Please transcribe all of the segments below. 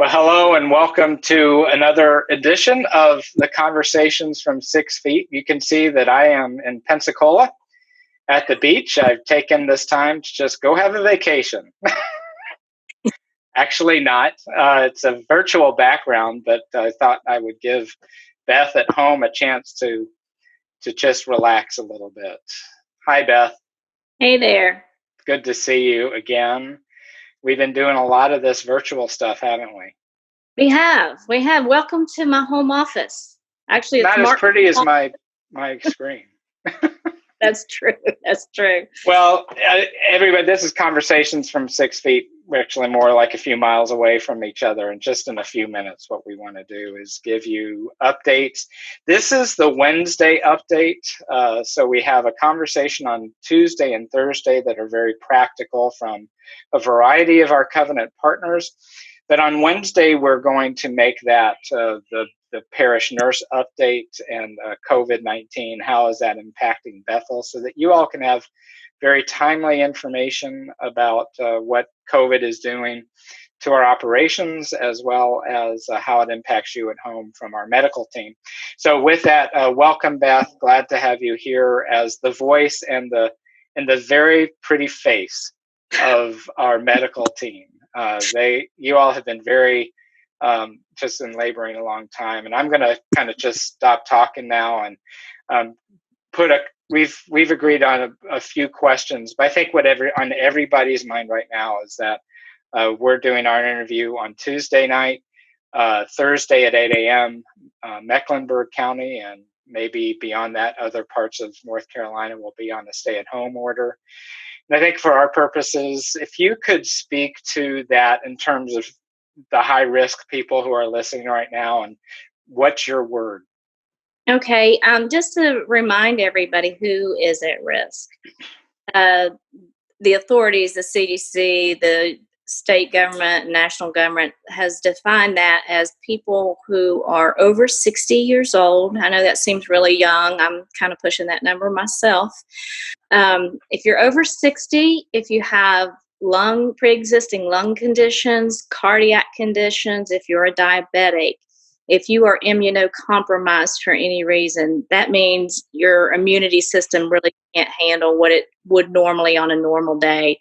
Well, hello and welcome to another edition of the Conversations from 6 Feet. You can see that I am in Pensacola at the beach. I've taken this time to just go have a vacation. Actually not. It's a virtual background, but I thought I would give Beth at home a chance to just relax a little bit. Hi, Beth. Hey there. Good to see you again. We've been doing a lot of this virtual stuff, haven't we? We have. Welcome to my home office. Actually, it's Not as Mark. pretty as my screen. That's true. That's true. Well, everybody, this is Conversations from 6 Feet. We're actually more like a few miles away from each other. And just in a few minutes, what we want to do is give you updates. This is the Wednesday update. So we have a conversation on Tuesday and Thursday that are very practical from a variety of our covenant partners. But on Wednesday, we're going to make that the parish nurse update and COVID-19. How is that impacting Bethel? So that you all can have very timely information about what COVID is doing to our operations, as well as how it impacts you at home from our medical team. So with that, welcome, Beth. Glad to have you here as the voice and the very pretty face of our medical team. You all have been very just in laboring a long time, and I'm going to kind of just stop talking now and we've agreed on a few questions, but I think on everybody's mind right now is that we're doing our interview on Tuesday night, Thursday at 8 a.m. Mecklenburg County, and maybe beyond that, other parts of North Carolina will be on the stay-at-home order. And I think for our purposes, if you could speak to that in terms of the high-risk people who are listening right now, and what's your word? Okay. Just to remind everybody who is at risk. The authorities, the CDC, the state government, national government has defined that as people who are over 60 years old. I know that seems really young. I'm kind of pushing that number myself. If you're over 60, if you have pre-existing lung conditions, cardiac conditions, if you're a diabetic, if you are immunocompromised for any reason, that means your immunity system really can't handle what it would normally on a normal day.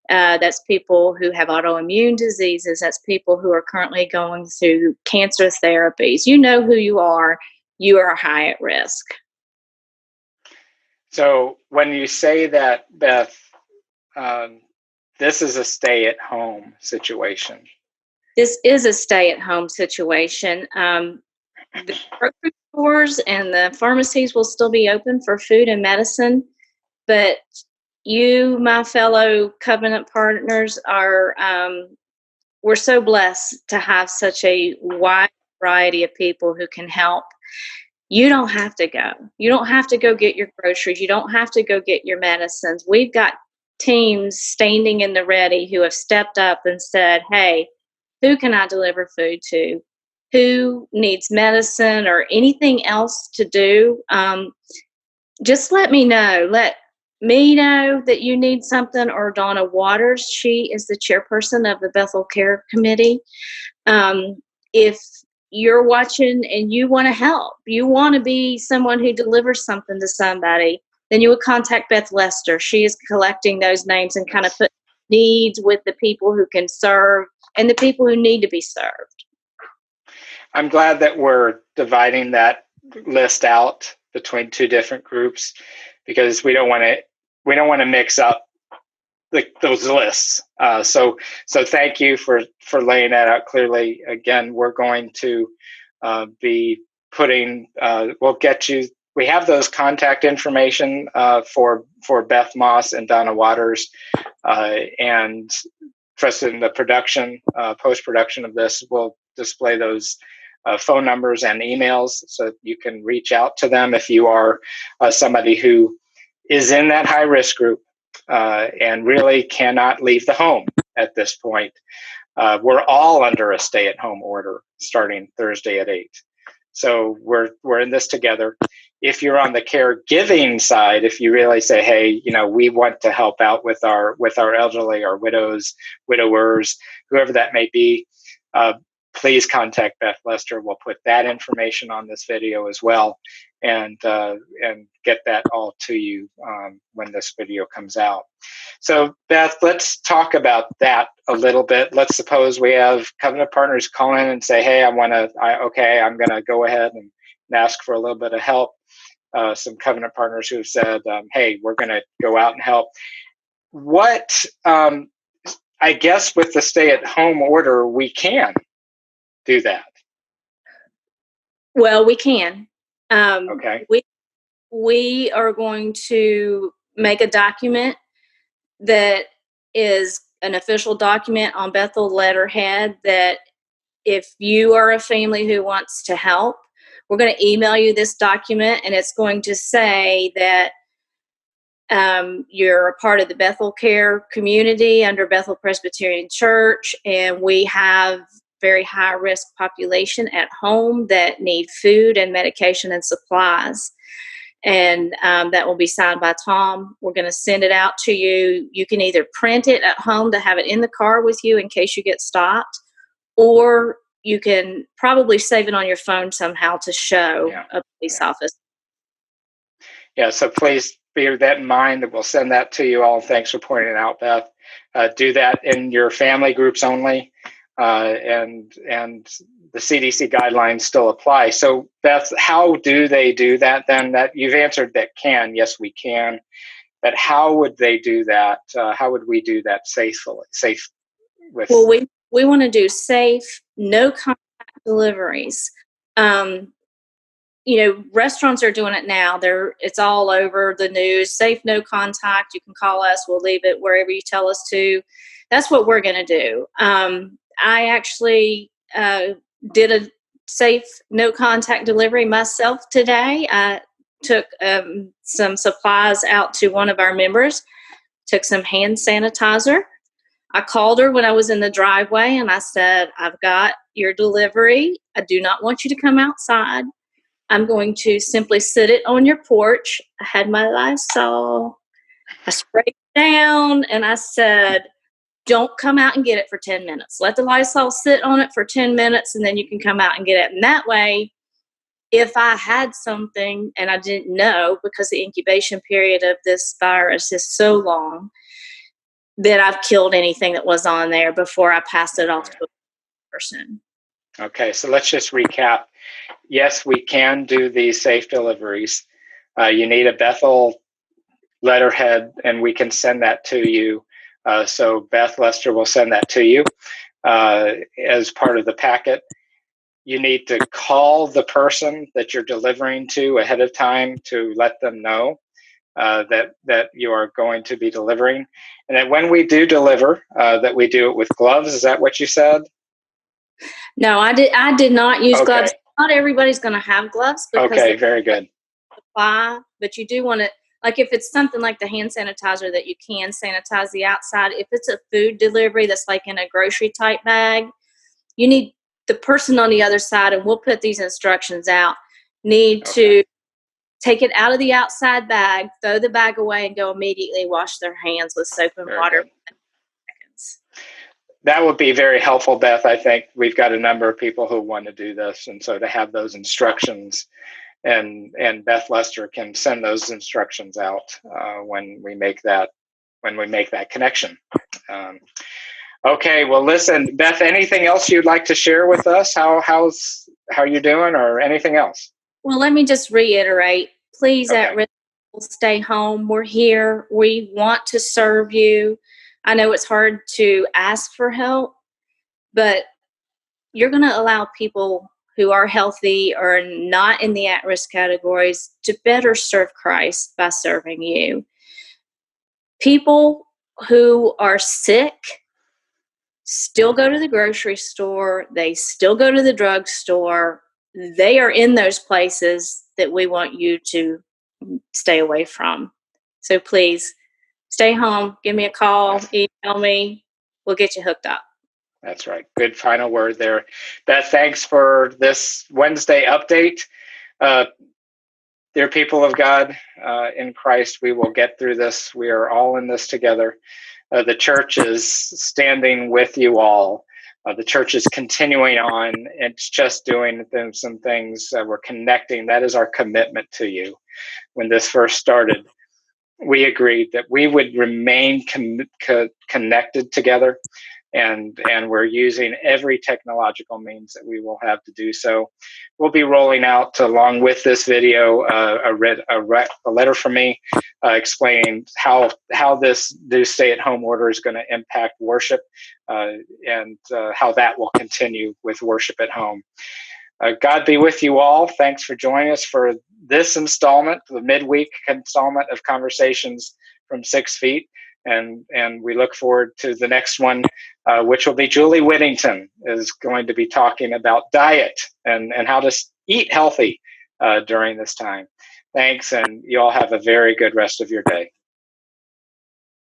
That's people who have autoimmune diseases. That's people who are currently going through cancer therapies. You know who you are. You are high at risk. So when you say that, Beth, this is a stay-at-home situation. This is a stay-at-home situation. The grocery stores and the pharmacies will still be open for food and medicine, but you, my fellow covenant partners, we're so blessed to have such a wide variety of people who can help. You don't have to go. You don't have to go get your groceries. You don't have to go get your medicines. We've got teams standing in the ready who have stepped up and said, hey, who can I deliver food to? Who needs medicine or anything else to do? Just let me know. Let me know that you need something, or Donna Waters. She is the chairperson of the Bethel Care Committee. If you're watching and you want to help, you want to be someone who delivers something to somebody, then you would contact Beth Lester. She is collecting those names and kind of put needs with the people who can serve and the people who need to be served. I'm glad that we're dividing that list out between two different groups, because we don't want to mix up those lists. So thank you for laying that out clearly. Again, we're going to be putting. We'll get you. We have those contact information for Beth Moss and Donna Waters, and trust in the production, post-production of this. We'll display those phone numbers and emails so you can reach out to them if you are somebody who is in that high-risk group and really cannot leave the home at this point. We're all under a stay-at-home order starting Thursday at 8. So we're in this together. If you're on the caregiving side, if you really say, hey, we want to help out with our elderly, our widows, widowers, whoever that may be, please contact Beth Lester. We'll put that information on this video as well, and get that all to you when this video comes out. So Beth, let's talk about that a little bit. Let's suppose we have covenant partners call in and say, hey, I'm going to go ahead and ask for a little bit of help. Some covenant partners who have said, hey, we're going to go out and help. What, I guess with the stay-at-home order, we can do that. Well, we can. Okay. We are going to make a document that is an official document on Bethel letterhead that if you are a family who wants to help, we're going to email you this document, and it's going to say that you're a part of the Bethel Care community under Bethel Presbyterian Church, and we have very high risk population at home that need food and medication and supplies. And that will be signed by Tom. We're going to send it out to you. You can either print it at home to have it in the car with you in case you get stopped, or you can probably save it on your phone somehow to show a police officer. Yeah, so please bear that in mind, that we'll send that to you all. Thanks for pointing it out, Beth. Do that in your family groups only, and the CDC guidelines still apply. So Beth, how do they do that then? That you've answered that can, yes, we can. But how would they do that? How would we do that safely? Well, we want to do safe, no contact deliveries. Restaurants are doing it now. It's all over the news. Safe, no contact. You can call us. We'll leave it wherever you tell us to. That's what we're going to do. I actually did a safe, no contact delivery myself today. I took some supplies out to one of our members, took some hand sanitizer. I called her when I was in the driveway and I said, I've got your delivery. I do not want you to come outside. I'm going to simply sit it on your porch. I had my Lysol. I sprayed it down and I said, don't come out and get it for 10 minutes. Let the Lysol sit on it for 10 minutes and then you can come out and get it. And that way, if I had something and I didn't know, because the incubation period of this virus is so long, that I've killed anything that was on there before I passed it off to a person. Okay, so let's just recap. Yes, we can do these safe deliveries. You need a Bethel letterhead, and we can send that to you. So Beth Lester will send that to you as part of the packet. You need to call the person that you're delivering to ahead of time to let them know that you are going to be delivering. And that when we do deliver, that we do it with gloves. Is that what you said? No, I did not use gloves. Not everybody's going to have gloves. Okay, very good. But you do want to, like if it's something like the hand sanitizer that you can sanitize the outside, if it's a food delivery that's like in a grocery type bag, you need the person on the other side, and we'll put these instructions out, need to take it out of the outside bag, throw the bag away, and go immediately wash their hands with soap and water. That would be very helpful, Beth. I think we've got a number of people who want to do this, and so to have those instructions, and Beth Lester can send those instructions out when we make that connection. Okay, well, listen, Beth. Anything else you'd like to share with us? How you doing, or anything else? Well, let me just reiterate. Please, at risk, stay home. We're here. We want to serve you. I know it's hard to ask for help, but you're going to allow people who are healthy or not in the at-risk categories to better serve Christ by serving you. People who are sick still go to the grocery store. They still go to the drugstore. They are in those places that we want you to stay away from. So please, stay home, give me a call, email me, we'll get you hooked up. That's right. Good final word there. Beth, thanks for this Wednesday update. Dear people of God, in Christ, we will get through this. We are all in this together. The church is standing with you all The church is continuing on. It's just doing some things. We're connecting. That is our commitment to you. When this first started, we agreed that we would remain connected together, and we're using every technological means that we will have to do so. We'll be rolling out, along with this video, a letter from me explaining how this new stay-at-home order is going to impact worship, and how that will continue with worship at home. God be with you all. Thanks for joining us for this installment, the midweek installment of Conversations from 6 Feet. And we look forward to the next one, which will be Julie Whittington is going to be talking about diet and how to eat healthy during this time. Thanks, and you all have a very good rest of your day.